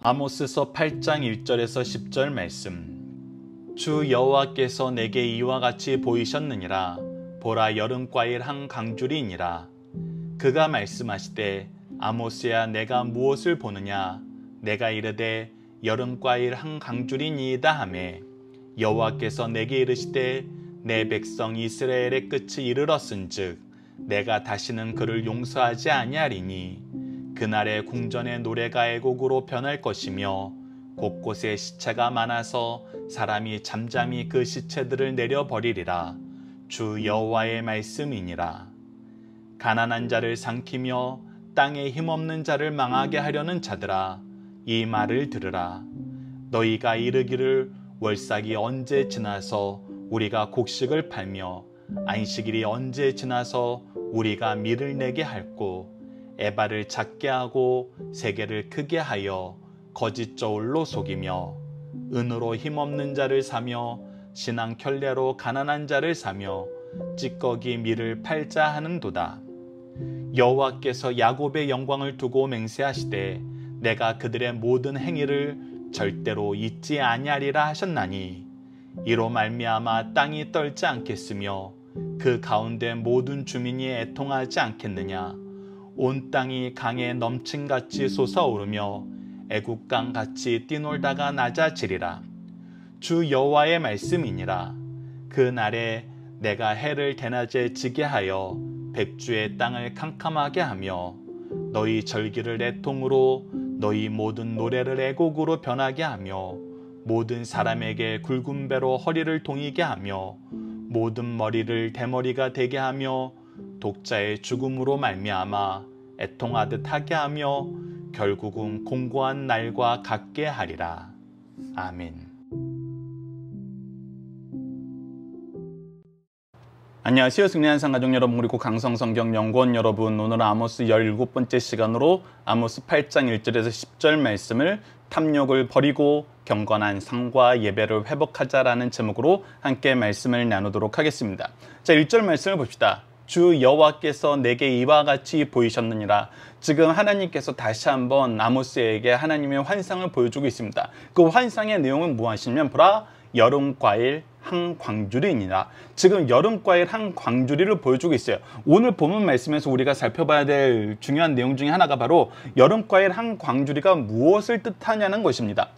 아모스서 8장 1절에서 10절 말씀. 주 여호와께서 내게 이와 같이 보이셨느니라. 보라, 여름과일 한 강줄이니라. 그가 말씀하시되, 아모스야, 내가 무엇을 보느냐? 내가 이르되 여름과일 한 강줄이니이다 하매, 여호와께서 내게 이르시되, 내 백성 이스라엘의 끝이 이르렀은즉 내가 다시는 그를 용서하지 아니하리니 그날에 궁전의 노래가 애곡으로 변할 것이며 곳곳에 시체가 많아서 사람이 잠잠히 그 시체들을 내려버리리라. 주 여호와의 말씀이니라. 가난한 자를 삼키며 땅에 힘없는 자를 망하게 하려는 자들아, 이 말을 들으라. 너희가 이르기를, 월삭이 언제 지나서 우리가 곡식을 팔며 안식일이 언제 지나서 우리가 밀을 내게 할꼬. 에바를 작게 하고 세계를 크게 하여 거짓 저울로 속이며 은으로 힘없는 자를 사며 신앙 켤레로 가난한 자를 사며 찌꺼기 밀을 팔자 하는도다. 여호와께서 야곱의 영광을 두고 맹세하시되, 내가 그들의 모든 행위를 절대로 잊지 아니하리라 하셨나니, 이로 말미암아 땅이 떨지 않겠으며 그 가운데 모든 주민이 애통하지 않겠느냐. 온 땅이 강에 넘침같이 솟아오르며 애국강같이 뛰놀다가 낮아지리라. 주 여호와의 말씀이니라. 그 날에 내가 해를 대낮에 지게 하여 백주의 땅을 캄캄하게 하며 너희 절기를 애통으로 너희 모든 노래를 애곡으로 변하게 하며 모든 사람에게 굵은 배로 허리를 동이게 하며 모든 머리를 대머리가 되게 하며 독자의 죽음으로 말미암아 애통하듯 하게 하며 결국은 공고한 날과 같게 하리라. 아멘. 안녕하세요. 승리한상 가족 여러분, 그리고 강성성경연구원 여러분, 오늘은 아모스 17번째 시간으로 아모스 8장 1절에서 10절 말씀을 탐욕을 버리고 경건한 상과 예배를 회복하자라는 제목으로 함께 말씀을 나누도록 하겠습니다. 자, 1절 말씀을 봅시다. 주 여호와께서 내게 이와 같이 보이셨느니라. 지금 하나님께서 다시 한번 아모스에게 하나님의 환상을 보여주고 있습니다. 그 환상의 내용은 무엇이냐면, 보라, 여름과일 한 광주리니라. 지금 여름과일 한 광주리를 보여주고 있어요. 오늘 본문 말씀에서 우리가 살펴봐야 될 중요한 내용 중에 하나가 바로 여름과일 한 광주리가 무엇을 뜻하냐는 것입니다.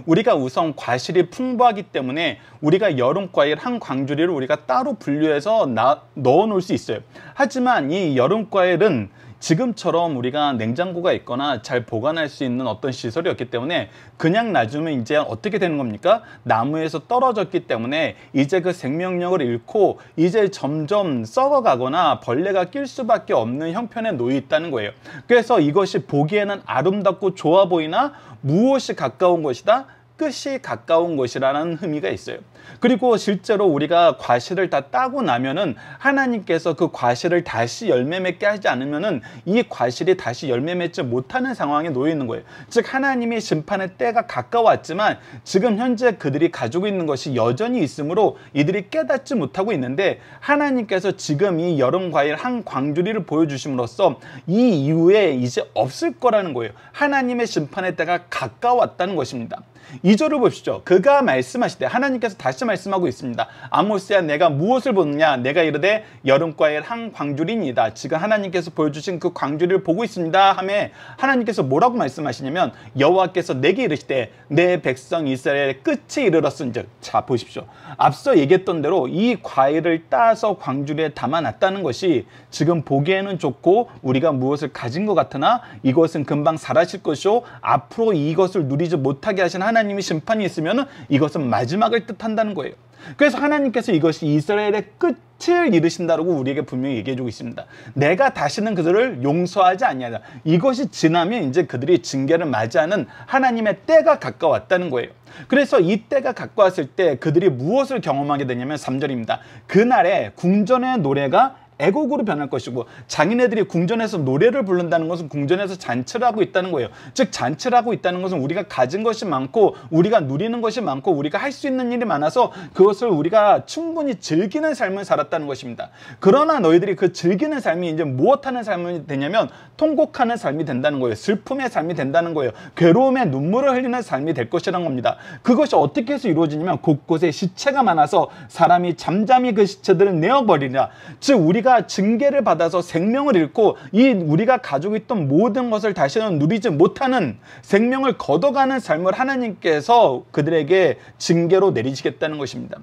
우리가 우선 과실이 풍부하기 때문에 우리가 여름과일 한 광주리를 우리가 따로 분류해서 넣어 놓을 수 있어요. 하지만 이 여름과일은 지금처럼 우리가 냉장고가 있거나 잘 보관할 수 있는 어떤 시설이 없기 때문에 그냥 놔두면 이제 어떻게 되는 겁니까? 나무에서 떨어졌기 때문에 이제 그 생명력을 잃고 이제 점점 썩어가거나 벌레가 낄 수밖에 없는 형편에 놓여 있다는 거예요. 그래서 이것이 보기에는 아름답고 좋아 보이나 무엇이 가까운 것이다? 끝이 가까운 것이라는 의미가 있어요. 그리고 실제로 우리가 과실을 다 따고 나면은 하나님께서 그 과실을 다시 열매 맺게 하지 않으면은 이 과실이 다시 열매 맺지 못하는 상황에 놓여 있는 거예요. 즉, 하나님의 심판의 때가 가까웠지만 지금 현재 그들이 가지고 있는 것이 여전히 있으므로 이들이 깨닫지 못하고 있는데, 하나님께서 지금 이 여름 과일 한 광주리를 보여주심으로써 이 이후에 이제 없을 거라는 거예요. 하나님의 심판의 때가 가까웠다는 것입니다. 2절을 보십시오. 그가 말씀하시되, 하나님께서 다시 말씀하고 있습니다. 아모스야, 내가 무엇을 보느냐? 내가 이르되 여름과일 한 광주리니이다. 지금 하나님께서 보여주신 그 광주리를 보고 있습니다 하매, 하나님께서 뭐라고 말씀하시냐면, 여호와께서 내게 이르시되 내 백성 이스라엘의 끝이 이르렀은즉. 자, 보십시오. 앞서 얘기했던 대로 이 과일을 따서 광주리에 담아놨다는 것이 지금 보기에는 좋고 우리가 무엇을 가진 것 같으나 이것은 금방 사라질 것이요 앞으로 이것을 누리지 못하게 하신 하나님의 심판이 있으면 이것은 마지막을 뜻한다는 거예요. 그래서 하나님께서 이것이 이스라엘의 끝을 이르신다라고 우리에게 분명히 얘기해주고 있습니다. 내가 다시는 그들을 용서하지 아니하다. 이것이 지나면 이제 그들이 징계를 맞이하는 하나님의 때가 가까웠다는 거예요. 그래서 이 때가 가까웠을 때 그들이 무엇을 경험하게 되냐면 3절입니다. 그날에 궁전의 노래가 애곡으로 변할 것이고, 장인애들이 궁전에서 노래를 부른다는 것은 궁전에서 잔치를 하고 있다는 거예요. 즉 잔치를 하고 있다는 것은 우리가 가진 것이 많고 우리가 누리는 것이 많고 우리가 할 수 있는 일이 많아서 그것을 우리가 충분히 즐기는 삶을 살았다는 것입니다. 그러나 너희들이 그 즐기는 삶이 이제 무엇하는 삶이 되냐면 통곡하는 삶이 된다는 거예요. 슬픔의 삶이 된다는 거예요. 괴로움에 눈물을 흘리는 삶이 될 것이라는 겁니다. 그것이 어떻게 해서 이루어지냐면 곳곳에 시체가 많아서 사람이 잠잠히 그 시체들을 내어버리라. 즉 우리가 징계를 받아서 생명을 잃고 이 우리가 가지고 있던 모든 것을 다시는 누리지 못하는 생명을 걷어가는 삶을 하나님께서 그들에게 징계로 내리시겠다는 것입니다.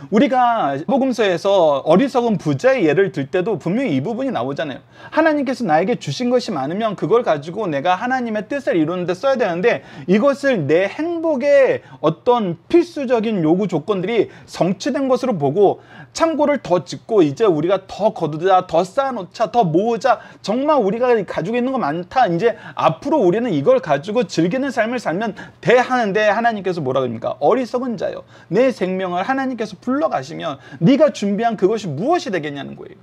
우리가 복음서에서 어리석은 부자의 예를 들 때도 분명히 이 부분이 나오잖아요. 하나님께서 나에게 주신 것이 많으면 그걸 가지고 내가 하나님의 뜻을 이루는 데 써야 되는데 이것을 내 행복의 어떤 필수적인 요구 조건들이 성취된 것으로 보고 창고를 더 짓고 이제 우리가 더 거두자, 더 쌓아놓자, 더 모으자, 정말 우리가 가지고 있는 거 많다, 이제 앞으로 우리는 이걸 가지고 즐기는 삶을 살면 돼 하는데 하나님께서 뭐라 그럽니까? 어리석은 자요, 내 생명을 하나님께서 불러가시면 네가 준비한 그것이 무엇이 되겠냐는 거예요.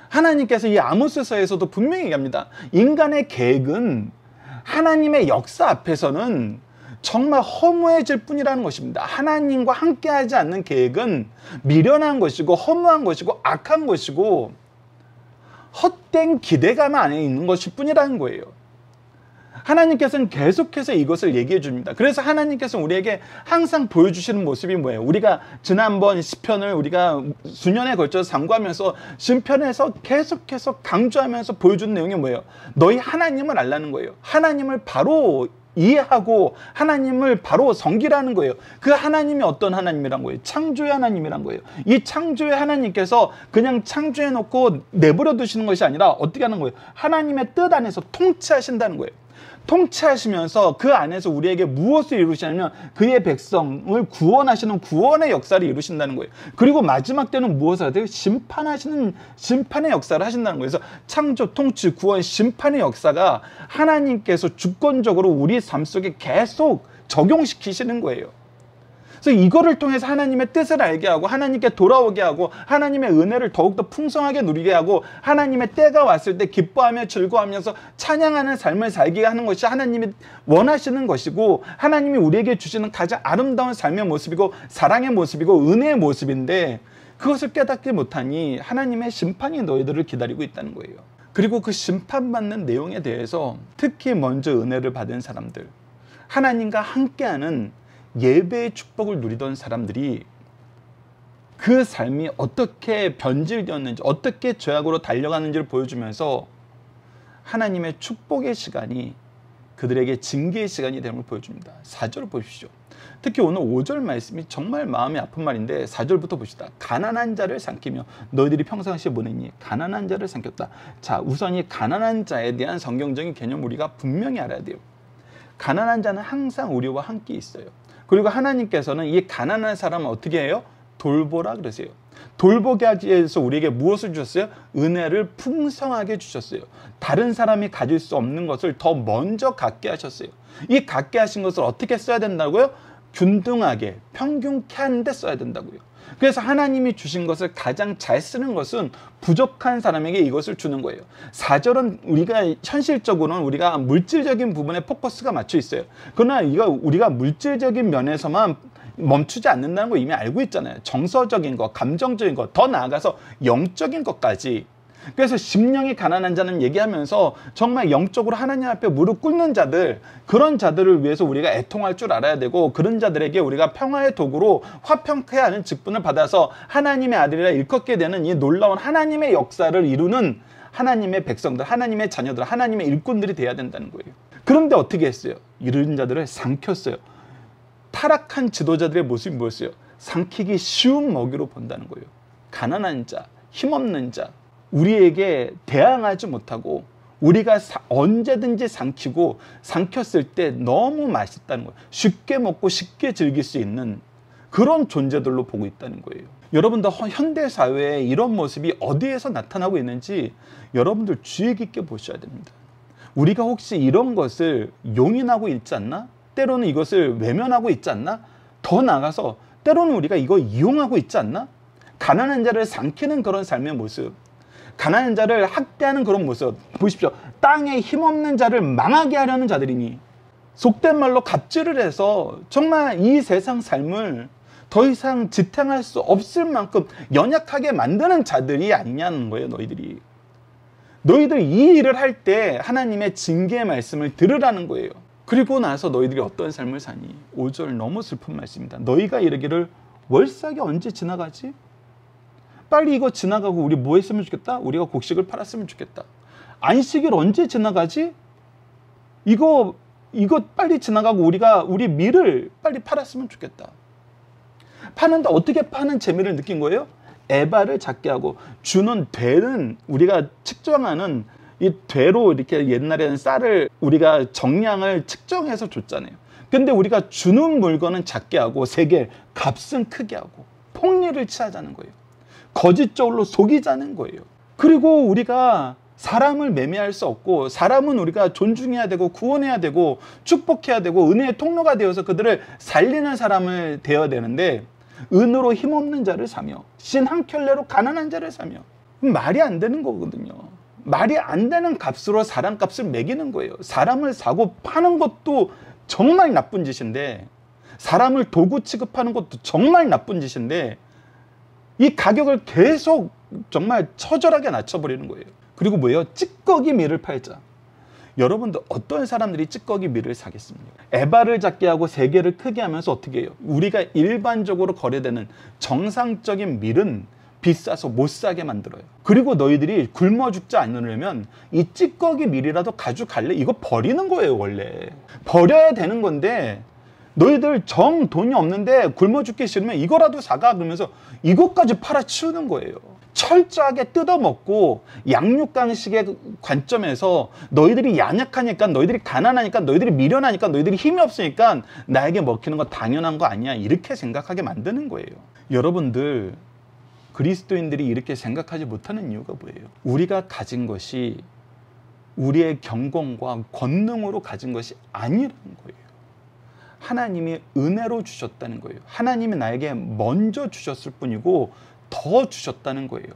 하나님께서 이 아모스서에서도 분명히 얘기합니다. 인간의 계획은 하나님의 역사 앞에서는 정말 허무해질 뿐이라는 것입니다. 하나님과 함께하지 않는 계획은 미련한 것이고 허무한 것이고 악한 것이고 헛된 기대감 안에 있는 것일 뿐이라는 거예요. 하나님께서는 계속해서 이것을 얘기해 줍니다. 그래서 하나님께서 우리에게 항상 보여주시는 모습이 뭐예요? 우리가 지난번 시편을 우리가 수년에 걸쳐서 상고하면서 시편에서 계속해서 강조하면서 보여주는 내용이 뭐예요? 너희 하나님을 알라는 거예요. 하나님을 바로 이해하고 하나님을 바로 섬기라는 거예요. 그 하나님이 어떤 하나님이란 거예요? 창조의 하나님이란 거예요. 이 창조의 하나님께서 그냥 창조해 놓고 내버려 두시는 것이 아니라 어떻게 하는 거예요? 하나님의 뜻 안에서 통치하신다는 거예요. 통치하시면서 그 안에서 우리에게 무엇을 이루시냐면 그의 백성을 구원하시는 구원의 역사를 이루신다는 거예요. 그리고 마지막 때는 무엇을 하세요? 심판하시는 심판의 역사를 하신다는 거예요. 그래서 창조, 통치, 구원, 심판의 역사가 하나님께서 주권적으로 우리 삶 속에 계속 적용시키시는 거예요. 그래서 이거를 통해서 하나님의 뜻을 알게 하고 하나님께 돌아오게 하고 하나님의 은혜를 더욱더 풍성하게 누리게 하고 하나님의 때가 왔을 때 기뻐하며 즐거워하면서 찬양하는 삶을 살게 하는 것이 하나님이 원하시는 것이고 하나님이 우리에게 주시는 가장 아름다운 삶의 모습이고 사랑의 모습이고 은혜의 모습인데 그것을 깨닫지 못하니 하나님의 심판이 너희들을 기다리고 있다는 거예요. 그리고 그 심판받는 내용에 대해서 특히 먼저 은혜를 받은 사람들, 하나님과 함께하는 예배의 축복을 누리던 사람들이 그 삶이 어떻게 변질되었는지 어떻게 죄악으로 달려가는지를 보여주면서 하나님의 축복의 시간이 그들에게 징계의 시간이 되는 걸 보여줍니다. 4절 보십시오. 특히 오늘 5절 말씀이 정말 마음이 아픈 말인데 4절부터 봅시다. 가난한 자를 삼키며 너희들이 평상시에 보냈니? 가난한 자를 삼켰다. 자, 우선 이 가난한 자에 대한 성경적인 개념 우리가 분명히 알아야 돼요. 가난한 자는 항상 우리와 함께 있어요. 그리고 하나님께서는 이 가난한 사람을 어떻게 해요? 돌보라 그러세요. 돌보게 하기 위해서 우리에게 무엇을 주셨어요? 은혜를 풍성하게 주셨어요. 다른 사람이 가질 수 없는 것을 더 먼저 갖게 하셨어요. 이 갖게 하신 것을 어떻게 써야 된다고요? 균등하게, 평균케 하는데 써야 된다고요. 그래서 하나님이 주신 것을 가장 잘 쓰는 것은 부족한 사람에게 이것을 주는 거예요. 4절은 우리가 현실적으로는 우리가 물질적인 부분에 포커스가 맞춰 있어요. 그러나 우리가 물질적인 면에서만 멈추지 않는다는 거 이미 알고 있잖아요. 정서적인 것, 감정적인 것, 더 나아가서 영적인 것까지. 그래서 심령이 가난한 자는 얘기하면서 정말 영적으로 하나님 앞에 무릎 꿇는 자들, 그런 자들을 위해서 우리가 애통할 줄 알아야 되고 그런 자들에게 우리가 평화의 도구로 화평케 하는 직분을 받아서 하나님의 아들이라 일컫게 되는 이 놀라운 하나님의 역사를 이루는 하나님의 백성들, 하나님의 자녀들, 하나님의 일꾼들이 돼야 된다는 거예요. 그런데 어떻게 했어요? 이런 자들을 삼켰어요. 타락한 지도자들의 모습이 뭐였어요? 삼키기 쉬운 먹이로 본다는 거예요. 가난한 자, 힘없는 자, 우리에게 대항하지 못하고 우리가 언제든지 삼키고 삼켰을 때 너무 맛있다는 거예요. 쉽게 먹고 쉽게 즐길 수 있는 그런 존재들로 보고 있다는 거예요. 여러분들 현대사회에 이런 모습이 어디에서 나타나고 있는지 여러분들 주의 깊게 보셔야 됩니다. 우리가 혹시 이런 것을 용인하고 있지 않나? 때로는 이것을 외면하고 있지 않나? 더 나아가서 때로는 우리가 이거 이용하고 있지 않나? 가난한 자를 삼키는 그런 삶의 모습, 가난한 자를 학대하는 그런 모습 보십시오. 땅에 힘없는 자를 망하게 하려는 자들이니, 속된 말로 갑질을 해서 정말 이 세상 삶을 더 이상 지탱할 수 없을 만큼 연약하게 만드는 자들이 아니냐는 거예요. 너희들 이 일을 할 때 하나님의 징계의 말씀을 들으라는 거예요. 그리고 나서 너희들이 어떤 삶을 사니? 5절 너무 슬픈 말씀입니다. 너희가 이르기를 월삭이 언제 지나가지? 빨리 이거 지나가고 우리 뭐 했으면 좋겠다? 우리가 곡식을 팔았으면 좋겠다. 안식일 언제 지나가지? 이거 빨리 지나가고 우리 밀을 빨리 팔았으면 좋겠다. 파는데 어떻게 파는 재미를 느낀 거예요? 에바를 작게 하고 주는 되는, 우리가 측정하는 이 되로 이렇게 옛날에는 쌀을 우리가 정량을 측정해서 줬잖아요. 근데 우리가 주는 물건은 작게 하고 세계 값은 크게 하고 폭리를 취하자는 거예요. 거짓적으로 속이자는 거예요. 그리고 우리가 사람을 매매할 수 없고, 사람은 우리가 존중해야 되고 구원해야 되고 축복해야 되고 은혜의 통로가 되어서 그들을 살리는 사람을 되어야 되는데, 은으로 힘없는 자를 사며 신 한 켤레로 가난한 자를 사며, 말이 안 되는 거거든요. 말이 안 되는 값으로 사람 값을 매기는 거예요. 사람을 사고 파는 것도 정말 나쁜 짓인데, 사람을 도구 취급하는 것도 정말 나쁜 짓인데, 이 가격을 계속 정말 처절하게 낮춰버리는 거예요. 그리고 뭐예요? 찌꺼기 밀을 팔자. 여러분들 어떤 사람들이 찌꺼기 밀을 사겠습니까? 에바를 작게 하고 세계를 크게 하면서 어떻게 해요? 우리가 일반적으로 거래되는 정상적인 밀은 비싸서 못 사게 만들어요. 그리고 너희들이 굶어 죽지 않으려면 이 찌꺼기 밀이라도 가져갈래? 이거 버리는 거예요. 원래 버려야 되는 건데, 너희들 정 돈이 없는데 굶어 죽기 싫으면 이거라도 사가, 그러면서 이것까지 팔아치우는 거예요. 철저하게 뜯어먹고 양육강식의 관점에서 너희들이 연약하니까, 너희들이 가난하니까, 너희들이 미련하니까, 너희들이 힘이 없으니까 나에게 먹히는 거 당연한 거 아니야, 이렇게 생각하게 만드는 거예요. 여러분들, 그리스도인들이 이렇게 생각하지 못하는 이유가 뭐예요? 우리가 가진 것이 우리의 경건과 권능으로 가진 것이 아니라는 거예요. 하나님이 은혜로 주셨다는 거예요. 하나님이 나에게 먼저 주셨을 뿐이고 더 주셨다는 거예요.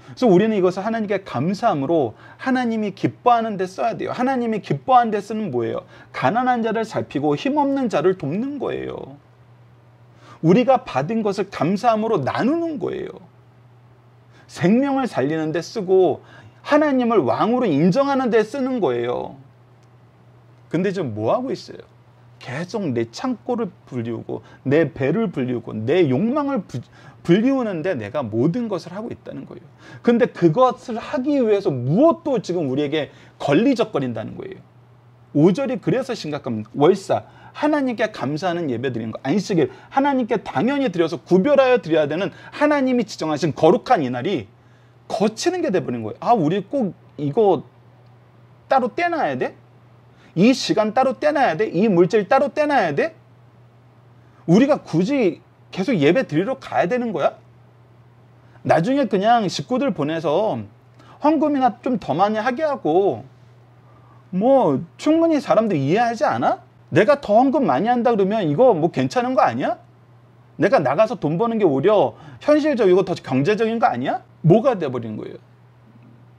그래서 우리는 이것을 하나님께 감사함으로 하나님이 기뻐하는 데 써야 돼요. 하나님이 기뻐하는 데 쓰는 뭐예요? 가난한 자를 살피고 힘없는 자를 돕는 거예요. 우리가 받은 것을 감사함으로 나누는 거예요. 생명을 살리는 데 쓰고 하나님을 왕으로 인정하는 데 쓰는 거예요. 근데 지금 뭐 하고 있어요? 계속 내 창고를 불리우고 내 배를 불리우고 내 욕망을 불리우는데 내가 모든 것을 하고 있다는 거예요. 근데 그것을 하기 위해서 무엇도 지금 우리에게 걸리적거린다는 거예요. 5절이 그래서 심각합니다. 월사, 하나님께 감사하는 예배 드리는 거, 안식일 하나님께 당연히 드려서 구별하여 드려야 되는 하나님이 지정하신 거룩한 이날이 거치는 게 돼버린 거예요. 아, 우리 꼭 이거 따로 떼놔야 돼? 이 시간 따로 떼놔야 돼? 이 물질 따로 떼놔야 돼? 우리가 굳이 계속 예배 드리러 가야 되는 거야? 나중에 그냥 식구들 보내서 헌금이나 좀 더 많이 하게 하고 뭐 충분히 사람들 이해하지 않아? 내가 더 헌금 많이 한다 그러면 이거 뭐 괜찮은 거 아니야? 내가 나가서 돈 버는 게 오히려 현실적이고 더 경제적인 거 아니야? 뭐가 돼버린 거예요?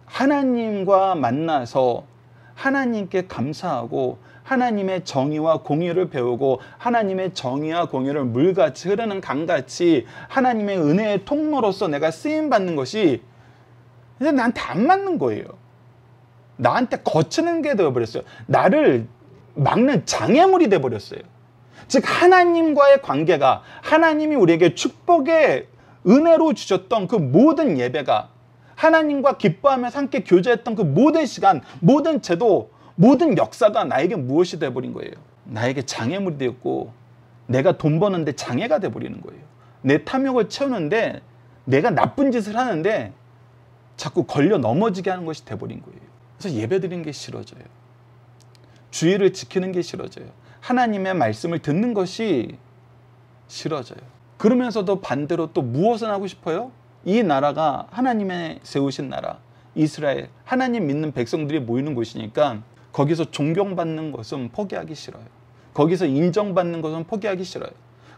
하나님과 만나서 하나님께 감사하고 하나님의 정의와 공의를 배우고 하나님의 정의와 공의를 물같이 흐르는 강같이 하나님의 은혜의 통로로서 내가 쓰임받는 것이 이제 나한테 안 맞는 거예요. 나한테 거치는 게 되어버렸어요. 나를 막는 장애물이 되어버렸어요. 즉 하나님과의 관계가, 하나님이 우리에게 축복의 은혜로 주셨던 그 모든 예배가, 하나님과 기뻐하면서 함께 교제했던 그 모든 시간, 모든 제도, 모든 역사가 나에게 무엇이 되어버린 거예요? 나에게 장애물이 되었고 내가 돈 버는데 장애가 되어버리는 거예요. 내 탐욕을 채우는데 내가 나쁜 짓을 하는데 자꾸 걸려 넘어지게 하는 것이 되어버린 거예요. 그래서 예배드리는 게 싫어져요. 주의를 지키는 게 싫어져요. 하나님의 말씀을 듣는 것이 싫어져요. 그러면서도 반대로 또 무엇을 하고 싶어요? 이 나라가 하나님의 세우신 나라, 이스라엘, 하나님 믿는 백성들이 모이는 곳이니까 거기서 존경받는 것은 포기하기 싫어요. 거기서 인정받는 것은 포기하기 싫어요.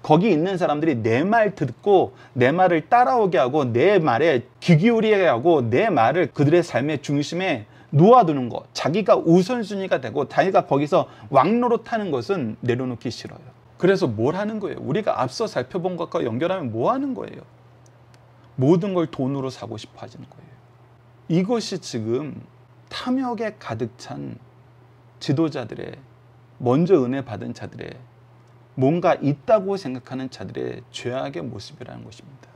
거기 있는 사람들이 내 말 듣고 내 말을 따라오게 하고 내 말에 귀 기울이게 하고 내 말을 그들의 삶의 중심에 놓아두는 것, 자기가 우선순위가 되고 자기가 거기서 왕노릇하는 것은 내려놓기 싫어요. 그래서 뭘 하는 거예요? 우리가 앞서 살펴본 것과 연결하면 뭐 하는 거예요? 모든 걸 돈으로 사고 싶어 하시는 거예요. 이것이 지금 탐욕에 가득 찬 지도자들의, 먼저 은혜 받은 자들의, 뭔가 있다고 생각하는 자들의 죄악의 모습이라는 것입니다.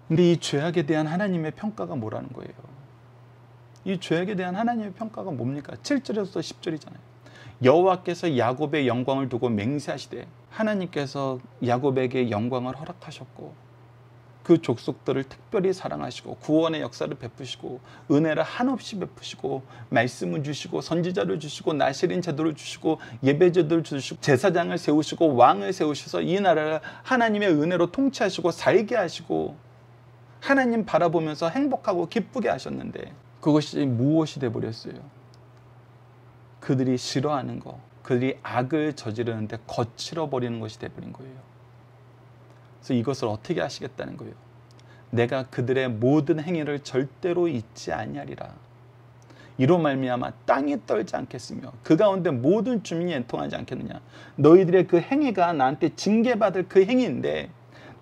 근데 이 죄악에 대한 하나님의 평가가 뭐라는 거예요? 이 죄악에 대한 하나님의 평가가 뭡니까? 7절에서 10절이잖아요. 여호와께서 야곱의 영광을 두고 맹세하시되 하나님께서 야곱에게 영광을 허락하셨고 그 족속들을 특별히 사랑하시고 구원의 역사를 베푸시고 은혜를 한없이 베푸시고 말씀을 주시고 선지자를 주시고 나시린 제도를 주시고 예배제도를 주시고 제사장을 세우시고 왕을 세우셔서 이 나라를 하나님의 은혜로 통치하시고 살게 하시고 하나님 바라보면서 행복하고 기쁘게 하셨는데 그것이 무엇이 되어버렸어요? 그들이 싫어하는 거, 그들이 악을 저지르는데 거칠어 버리는 것이 되어버린 거예요. 그래서 이것을 어떻게 하시겠다는 거예요? 내가 그들의 모든 행위를 절대로 잊지 아니하리라. 이로 말미암아 땅이 떨지 않겠으며 그 가운데 모든 주민이 애통하지 않겠느냐. 너희들의 그 행위가 나한테 징계받을 그 행위인데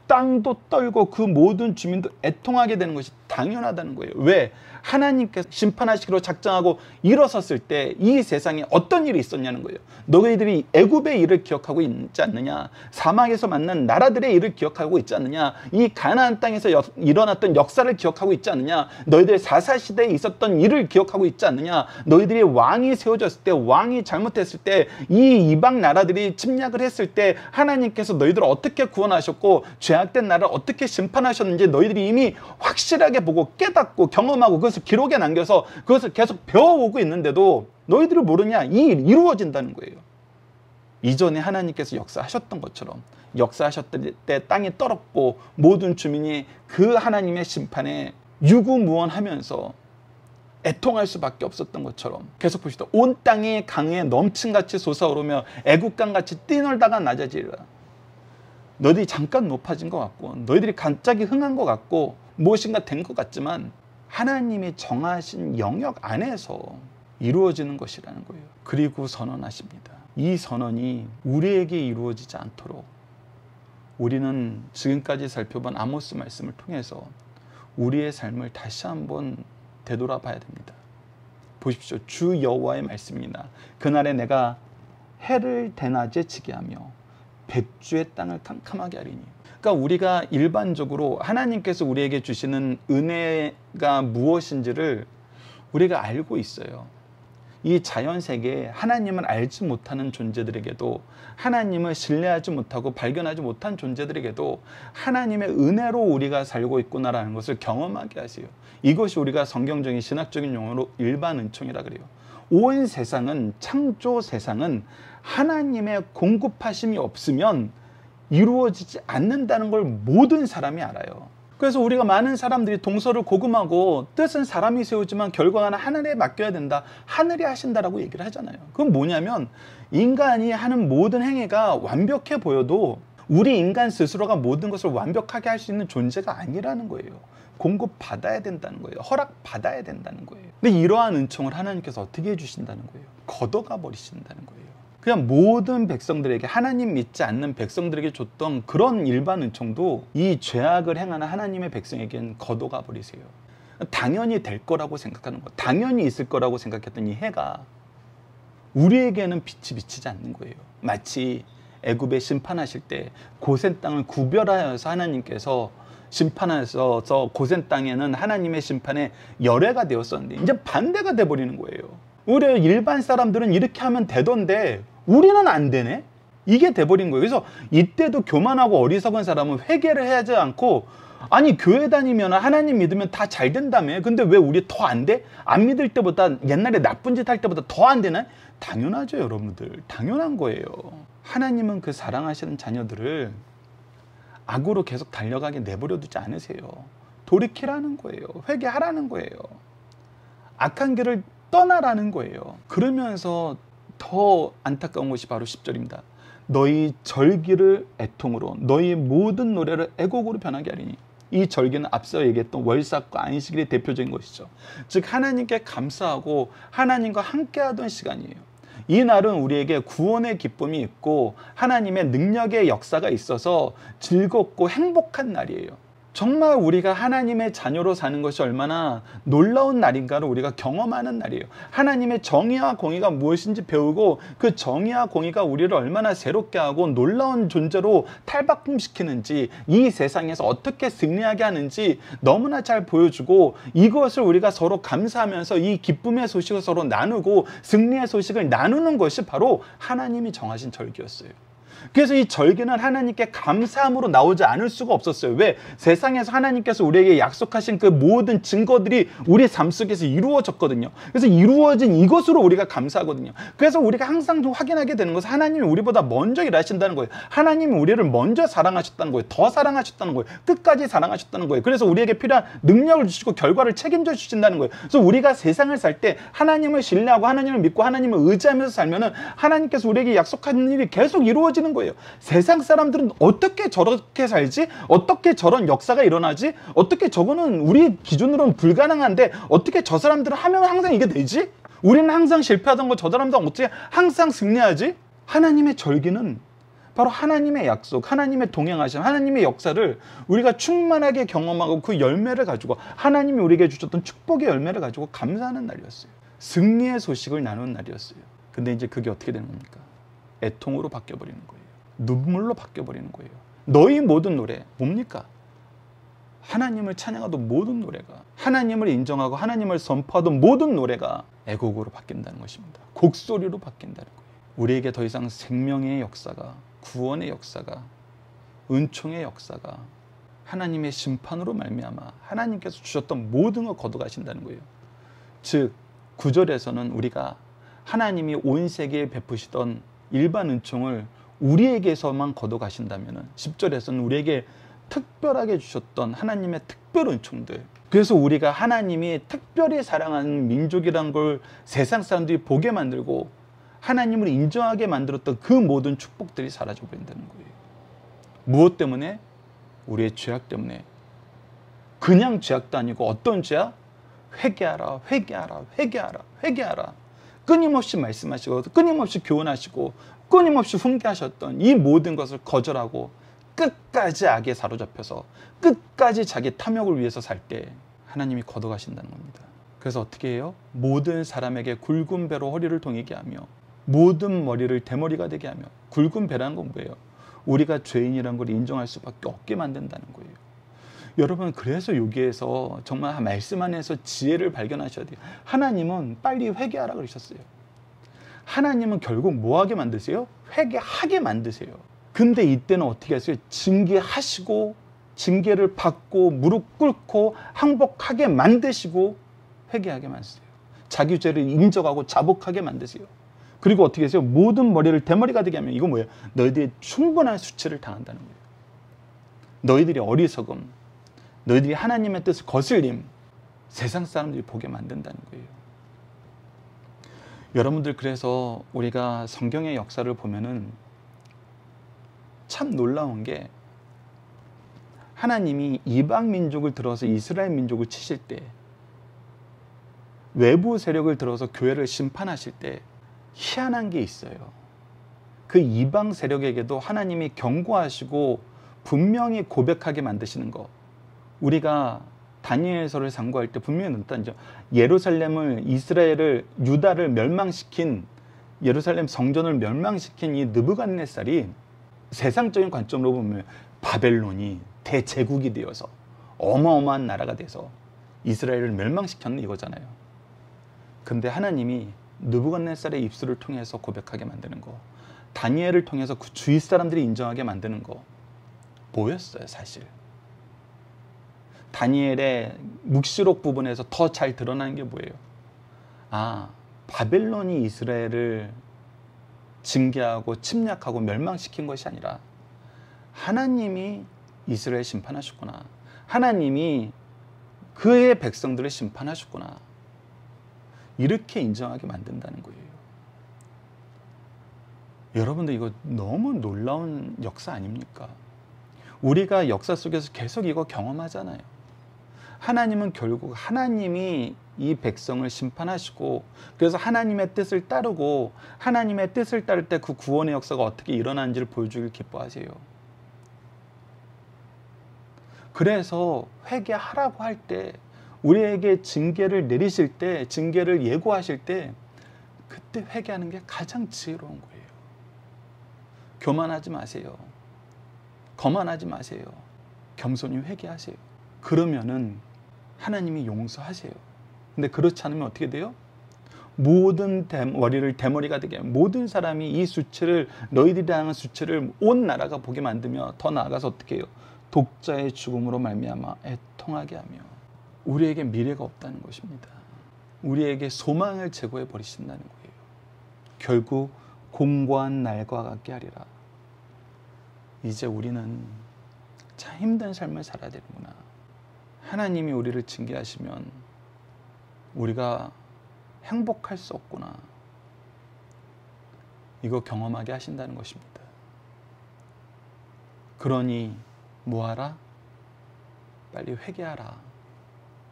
땅도 떨고 그 모든 주민도 애통하게 되는 것이 당연하다는 거예요. 왜? 하나님께서 심판하시기로 작정하고 일어섰을 때 이 세상에 어떤 일이 있었냐는 거예요. 너희들이 애굽의 일을 기억하고 있지 않느냐? 사막에서 만난 나라들의 일을 기억하고 있지 않느냐? 이 가나안 땅에서 일어났던 역사를 기억하고 있지 않느냐? 너희들의 사사시대에 있었던 일을 기억하고 있지 않느냐? 너희들이 왕이 세워졌을 때, 왕이 잘못했을 때, 이 이방 나라들이 침략을 했을 때 하나님께서 너희들을 어떻게 구원하셨고 죄악된 나라를 어떻게 심판하셨는지 너희들이 이미 확실하게 보고 깨닫고 경험하고 그것을 기록에 남겨서 그것을 계속 배워오고 있는데도 너희들이 모르냐? 이 일이 이루어진다는 거예요. 이전에 하나님께서 역사하셨던 것처럼 역사하셨을 때 땅이 떨었고 모든 주민이 그 하나님의 심판에 유구무원하면서 애통할 수밖에 없었던 것처럼 계속 보시다. 온 땅이 강에 넘침같이 솟아오르며 애국강같이 뛰놀다가 낮아지리라. 너희들이 잠깐 높아진 것 같고 너희들이 갑자기 흥한 것 같고 무엇인가 된 것 같지만 하나님이 정하신 영역 안에서 이루어지는 것이라는 거예요. 그리고 선언하십니다. 이 선언이 우리에게 이루어지지 않도록 우리는 지금까지 살펴본 아모스 말씀을 통해서 우리의 삶을 다시 한번 되돌아봐야 됩니다. 보십시오. 주 여호와의 말씀입니다. 그날에 내가 해를 대낮에 지게 하며 백주의 땅을 캄캄하게 하리니. 그러니까 우리가 일반적으로 하나님께서 우리에게 주시는 은혜가 무엇인지를 우리가 알고 있어요. 이 자연세계에 하나님을 알지 못하는 존재들에게도 하나님을 신뢰하지 못하고 발견하지 못한 존재들에게도 하나님의 은혜로 우리가 살고 있구나라는 것을 경험하게 하세요. 이것이 우리가 성경적인 신학적인 용어로 일반 은총이라 그래요. 온 세상은, 창조 세상은 하나님의 공급하심이 없으면 이루어지지 않는다는 걸 모든 사람이 알아요. 그래서 우리가 많은 사람들이 동서를 고금하고 뜻은 사람이 세우지만 결과는 하늘에 맡겨야 된다. 하늘이 하신다라고 얘기를 하잖아요. 그건 뭐냐면 인간이 하는 모든 행위가 완벽해 보여도 우리 인간 스스로가 모든 것을 완벽하게 할 수 있는 존재가 아니라는 거예요. 공급받아야 된다는 거예요. 허락받아야 된다는 거예요. 근데 이러한 은총을 하나님께서 어떻게 해주신다는 거예요? 걷어가 버리신다는 거예요. 그냥 모든 백성들에게, 하나님 믿지 않는 백성들에게 줬던 그런 일반 은총도 이 죄악을 행하는 하나님의 백성에게는 걷어가 버리세요. 당연히 될 거라고 생각하는 거, 당연히 있을 거라고 생각했던 이 해가 우리에게는 빛이 비치지 않는 거예요. 마치 애굽에 심판하실 때 고센 땅을 구별하여서 하나님께서 심판하셔서 고센 땅에는 하나님의 심판에 열애가 되었었는데 이제 반대가 돼버리는 거예요. 우리 일반 사람들은 이렇게 하면 되던데 우리는 안 되네? 이게 돼버린 거예요. 그래서 이때도 교만하고 어리석은 사람은 회개를 하지 않고 아니 교회 다니면 하나님 믿으면 다 잘 된다며. 근데 왜 우리 더 안 돼? 안 믿을 때보다 옛날에 나쁜 짓 할 때보다 더 안 되나? 당연하죠 여러분들. 당연한 거예요. 하나님은 그 사랑하시는 자녀들을 악으로 계속 달려가게 내버려 두지 않으세요. 돌이키라는 거예요. 회개하라는 거예요. 악한 길을 떠나라는 거예요. 그러면서 더 안타까운 것이 바로 10절입니다. 너희 절기를 애통으로 너희 모든 노래를 애곡으로 변하게 하리니. 이 절기는 앞서 얘기했던 월삭과 안식일의 대표적인 것이죠. 즉 하나님께 감사하고 하나님과 함께하던 시간이에요. 이 날은 우리에게 구원의 기쁨이 있고 하나님의 능력의 역사가 있어서 즐겁고 행복한 날이에요. 정말 우리가 하나님의 자녀로 사는 것이 얼마나 놀라운 날인가를 우리가 경험하는 날이에요. 하나님의 정의와 공의가 무엇인지 배우고 그 정의와 공의가 우리를 얼마나 새롭게 하고 놀라운 존재로 탈바꿈시키는지, 이 세상에서 어떻게 승리하게 하는지 너무나 잘 보여주고, 이것을 우리가 서로 감사하면서 이 기쁨의 소식을 서로 나누고 승리의 소식을 나누는 것이 바로 하나님이 정하신 절기였어요. 그래서 이 절기는 하나님께 감사함으로 나오지 않을 수가 없었어요. 왜? 세상에서 하나님께서 우리에게 약속하신 그 모든 증거들이 우리 삶 속에서 이루어졌거든요. 그래서 이루어진 이것으로 우리가 감사하거든요. 그래서 우리가 항상 좀 확인하게 되는 것은 하나님이 우리보다 먼저 일하신다는 거예요. 하나님이 우리를 먼저 사랑하셨다는 거예요. 더 사랑하셨다는 거예요. 끝까지 사랑하셨다는 거예요. 그래서 우리에게 필요한 능력을 주시고 결과를 책임져 주신다는 거예요. 그래서 우리가 세상을 살 때 하나님을 신뢰하고 하나님을 믿고 하나님을 의지하면서 살면은 하나님께서 우리에게 약속한 일이 계속 이루어지는 거예요. 세상 사람들은 어떻게 저렇게 살지? 어떻게 저런 역사가 일어나지? 어떻게 저거는 우리 기준으로는 불가능한데 어떻게 저 사람들은 하면 항상 이게 되지? 우리는 항상 실패하던 거 저 사람들은 어떻게 항상 승리하지? 하나님의 절기는 바로 하나님의 약속, 하나님의 동행하심, 하나님의 역사를 우리가 충만하게 경험하고 그 열매를 가지고, 하나님이 우리에게 주셨던 축복의 열매를 가지고 감사하는 날이었어요. 승리의 소식을 나누는 날이었어요. 근데 이제 그게 어떻게 되는 겁니까? 애통으로 바뀌어버리는 거예요. 눈물로 바뀌어버리는 거예요. 너희 모든 노래 뭡니까? 하나님을 찬양하던 모든 노래가, 하나님을 인정하고 하나님을 선포하던 모든 노래가 애곡으로 바뀐다는 것입니다. 곡소리로 바뀐다는 거예요. 우리에게 더 이상 생명의 역사가, 구원의 역사가, 은총의 역사가 하나님의 심판으로 말미암아 하나님께서 주셨던 모든 걸 걷어가신다는 거예요. 즉 9절에서는 우리가 하나님이 온 세계에 베푸시던 일반 은총을 우리에게서만 걷어가신다면 10절에서는 우리에게 특별하게 주셨던 하나님의 특별 은총들, 그래서 우리가 하나님이 특별히 사랑하는 민족이란 걸 세상 사람들이 보게 만들고 하나님을 인정하게 만들었던 그 모든 축복들이 사라져버린다는 거예요. 무엇 때문에? 우리의 죄악 때문에. 그냥 죄악도 아니고 어떤 죄악? 회개하라, 회개하라, 회개하라, 회개하라. 끊임없이 말씀하시고 끊임없이 교훈하시고 끊임없이 훈계하셨던 이 모든 것을 거절하고 끝까지 악에 사로잡혀서 끝까지 자기 탐욕을 위해서 살 때 하나님이 걷어가신다는 겁니다. 그래서 어떻게 해요? 모든 사람에게 굵은 배로 허리를 동이게 하며 모든 머리를 대머리가 되게 하며, 굵은 배라는 건 뭐예요? 우리가 죄인이라는 걸 인정할 수밖에 없게 만든다는 거예요. 여러분, 그래서 여기에서 정말 말씀 안에서 지혜를 발견하셔야 돼요. 하나님은 빨리 회개하라 그러셨어요. 하나님은 결국 뭐하게 만드세요? 회개하게 만드세요. 근데 이때는 어떻게 하세요? 징계하시고 징계를 받고 무릎 꿇고 항복하게 만드시고 회개하게 만드세요. 자기 죄를 인정하고 자복하게 만드세요. 그리고 어떻게 하세요? 모든 머리를 대머리가 되게 하면, 이거 뭐예요? 너희들이 충분한 수치를 당한다는 거예요. 너희들이 어리석음, 너희들이 하나님의 뜻을 거슬림, 세상 사람들이 보게 만든다는 거예요. 여러분들, 그래서 우리가 성경의 역사를 보면은 참 놀라운 게, 하나님이 이방 민족을 들어서 이스라엘 민족을 치실 때, 외부 세력을 들어서 교회를 심판하실 때 희한한 게 있어요. 그 이방 세력에게도 하나님이 경고하시고 분명히 고백하게 만드시는 거. 우리가 다니엘서를 상고할 때 분명히 나타나죠. 예루살렘을, 이스라엘을, 유다를 멸망시킨, 예루살렘 성전을 멸망시킨 이 느부갓네살이 세상적인 관점으로 보면 바벨론이 대제국이 되어서 어마어마한 나라가 돼서 이스라엘을 멸망시켰는 이거잖아요. 근데 하나님이 느부갓네살의 입술을 통해서 고백하게 만드는 거, 다니엘을 통해서 그 주위 사람들이 인정하게 만드는 거 뭐였어요? 사실 다니엘의 묵시록 부분에서 더 잘 드러나는 게 뭐예요? 아, 바벨론이 이스라엘을 징계하고 침략하고 멸망시킨 것이 아니라 하나님이 이스라엘 심판하셨구나, 하나님이 그의 백성들을 심판하셨구나, 이렇게 인정하게 만든다는 거예요. 여러분들 이거 너무 놀라운 역사 아닙니까? 우리가 역사 속에서 계속 이거 경험하잖아요. 하나님은 결국 하나님이 이 백성을 심판하시고, 그래서 하나님의 뜻을 따르고 하나님의 뜻을 따를 때 그 구원의 역사가 어떻게 일어나는지를 보여주길 기뻐하세요. 그래서 회개하라고 할 때, 우리에게 징계를 내리실 때, 징계를 예고하실 때 그때 회개하는 게 가장 지혜로운 거예요. 교만하지 마세요. 거만하지 마세요. 겸손히 회개하세요. 그러면은 하나님이 용서하세요. 근데 그렇지 않으면 어떻게 돼요? 모든 머리를 대머리가 되게, 모든 사람이 이 수치를, 너희들이 당한 수치를 온 나라가 보게 만들며, 더 나아가서 어떻게 해요? 독자의 죽음으로 말미암아 애통하게 하며 우리에게 미래가 없다는 것입니다. 우리에게 소망을 제거해 버리신다는 거예요. 결국 공고한 날과 같게 하리라. 이제 우리는 참 힘든 삶을 살아야 되는구나. 하나님이 우리를 징계하시면 우리가 행복할 수 없구나. 이거 경험하게 하신다는 것입니다. 그러니 뭐하라? 빨리 회개하라.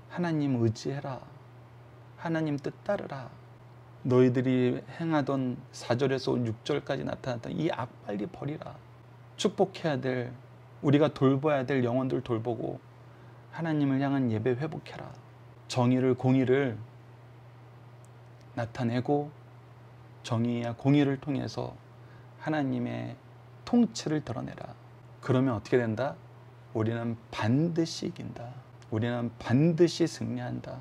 하나님 의지해라. 하나님 뜻 따르라. 너희들이 행하던 4절에서 6절까지 나타났던 이 악 빨리 버리라. 축복해야 될, 우리가 돌봐야 될 영혼들 돌보고 하나님을 향한 예배 회복해라. 정의를, 공의를 나타내고 정의와 공의를 통해서 하나님의 통치를 드러내라. 그러면 어떻게 된다? 우리는 반드시 이긴다. 우리는 반드시 승리한다.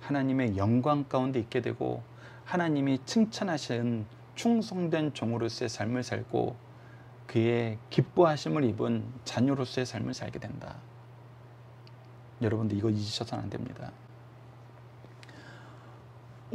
하나님의 영광 가운데 있게 되고 하나님이 칭찬하신 충성된 종으로서의 삶을 살고 그의 기뻐하심을 입은 자녀로서의 삶을 살게 된다. 여러분들 이거 잊으셔서는 안 됩니다.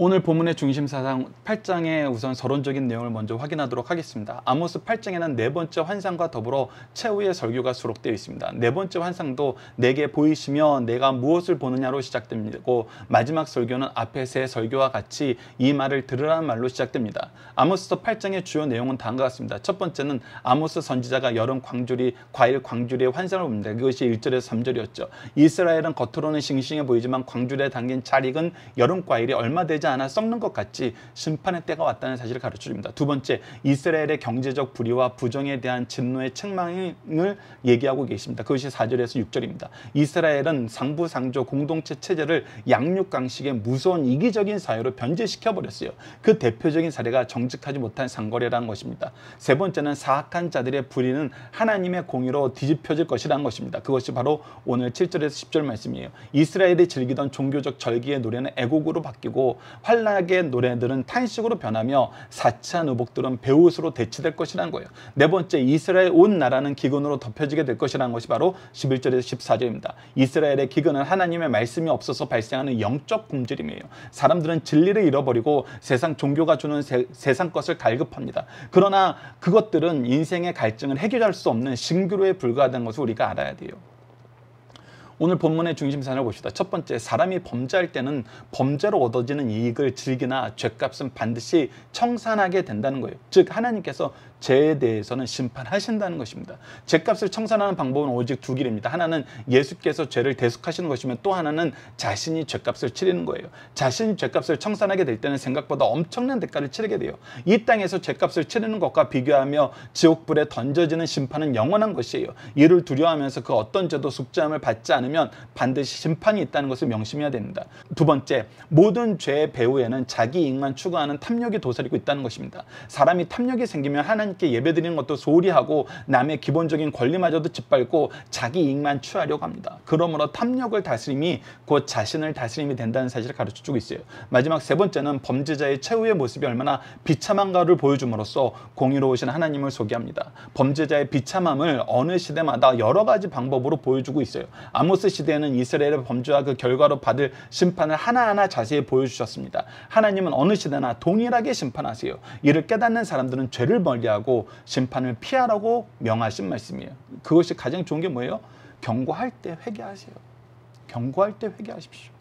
오늘 본문의 중심 사상 8장의 우선 서론적인 내용을 먼저 확인하도록 하겠습니다. 아모스 8장에는 네 번째 환상과 더불어 최후의 설교가 수록되어 있습니다. 네 번째 환상도 내게 보이시며 내가 무엇을 보느냐로 시작되고, 마지막 설교는 앞의 세 설교와 같이 이 말을 들으라는 말로 시작됩니다. 아모스서 8장의 주요 내용은 다음과 같습니다. 첫 번째는 아모스 선지자가 여름 광주리, 과일 광주리의 환상을 봅니다. 그것이 1절에서 3절이었죠. 이스라엘은 겉으로는 싱싱해 보이지만 광주리에 담긴 잘 익은 여름 과일이 얼마 되지 않아 썩는 것 같이 심판의 때가 왔다는 사실을 가르쳐줍니다. 두 번째, 이스라엘의 경제적 불의와 부정에 대한 진노의 책망을 얘기하고 계십니다. 그것이 4절에서 6절입니다. 이스라엘은 상부상조 공동체 체제를 양육강식의 무서운 이기적인 사회로 변제시켜버렸어요. 그 대표적인 사례가 정직하지 못한 상거래라는 것입니다. 세 번째는 사악한 자들의 불의는 하나님의 공의로 뒤집혀질 것이라는 것입니다. 그것이 바로 오늘 7절에서 10절 말씀이에요. 이스라엘이 즐기던 종교적 절기의 노래는 애곡으로 바뀌고 환락의 노래들은 탄식으로 변하며 사치한 의복들은 베옷으로 대치될 것이라는 거예요. 네 번째, 이스라엘 온 나라는 기근으로 덮여지게 될 것이라는 것이 바로 11절에서 14절입니다. 이스라엘의 기근은 하나님의 말씀이 없어서 발생하는 영적 굶주림이에요. 사람들은 진리를 잃어버리고 세상 종교가 주는 세상 것을 갈급합니다. 그러나 그것들은 인생의 갈증을 해결할 수 없는 징그러에 불과하다는 것을 우리가 알아야 돼요. 오늘 본문의 중심사를 봅시다. 첫 번째, 사람이 범죄할 때는 범죄로 얻어지는 이익을 즐기나 죗값은 반드시 청산하게 된다는 거예요. 즉 하나님께서 죄에 대해서는 심판하신다는 것입니다. 죗값을 청산하는 방법은 오직 두 길입니다. 하나는 예수께서 죄를 대속하시는 것이면 또 하나는 자신이 죗값을 치르는 거예요. 자신이 죗값을 청산하게 될 때는 생각보다 엄청난 대가를 치르게 돼요. 이 땅에서 죗값을 치르는 것과 비교하며 지옥불에 던져지는 심판은 영원한 것이에요. 이를 두려워하면서 그 어떤 죄도 속죄함을 받지 않으면 반드시 심판이 있다는 것을 명심해야 됩니다. 두 번째, 모든 죄의 배후에는 자기 이익만 추구하는 탐욕이 도사리고 있다는 것입니다. 사람이 탐욕이 생기면 하나님께 예배드리는 것도 소홀히 하고 남의 기본적인 권리마저도 짓밟고 자기 이익만 취하려고 합니다. 그러므로 탐욕을 다스림이 곧 자신을 다스림이 된다는 사실을 가르쳐주고 있어요. 마지막 세 번째는 범죄자의 최후의 모습이 얼마나 비참한가를 보여줌으로써 공의로우신 하나님을 소개합니다. 범죄자의 비참함을 어느 시대마다 여러 가지 방법으로 보여주고 있어요. 아모스 시대에는 이스라엘의 범죄와 그 결과로 받을 심판을 하나하나 자세히 보여주셨습니다. 하나님은 어느 시대나 동일하게 심판하세요. 이를 깨닫는 사람들은 죄를 멀리하고 심판을 피하라고 명하신 말씀이에요. 그것이 가장 좋은 게 뭐예요? 경고할 때 회개하세요. 경고할 때 회개하십시오.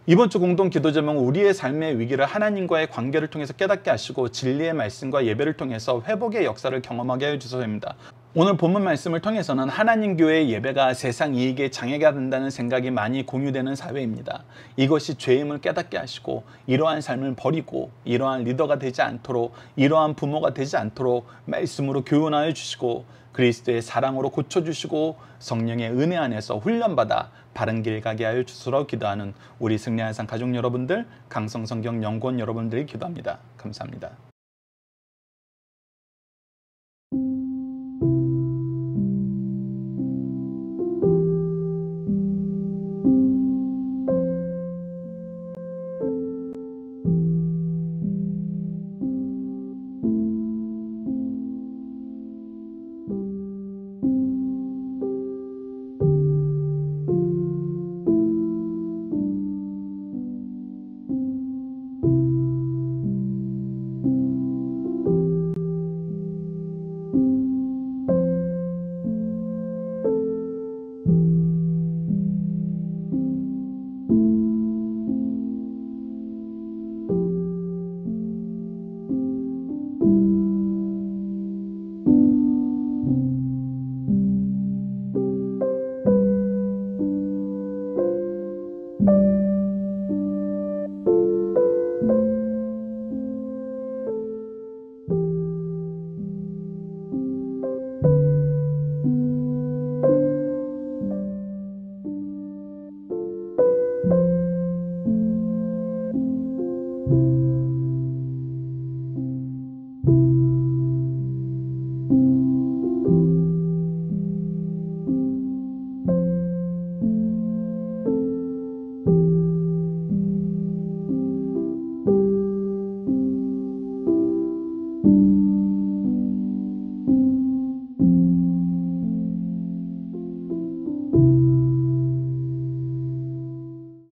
이번 주 공동 기도 제목은 우리의 삶의 위기를 하나님과의 관계를 통해서 깨닫게 하시고 진리의 말씀과 예배를 통해서 회복의 역사를 경험하게 해주소서입니다. 오늘 본문 말씀을 통해서는 하나님 교회의 예배가 세상 이익에 장애가 된다는 생각이 많이 공유되는 사회입니다. 이것이 죄임을 깨닫게 하시고 이러한 삶을 버리고 이러한 리더가 되지 않도록, 이러한 부모가 되지 않도록 말씀으로 교훈하여 주시고 그리스도의 사랑으로 고쳐주시고 성령의 은혜 안에서 훈련받아 바른 길 가게 하여 주시라고 기도하는 우리 승리한상 가족 여러분들, 강성성경 연구원 여러분들이 기도합니다. 감사합니다.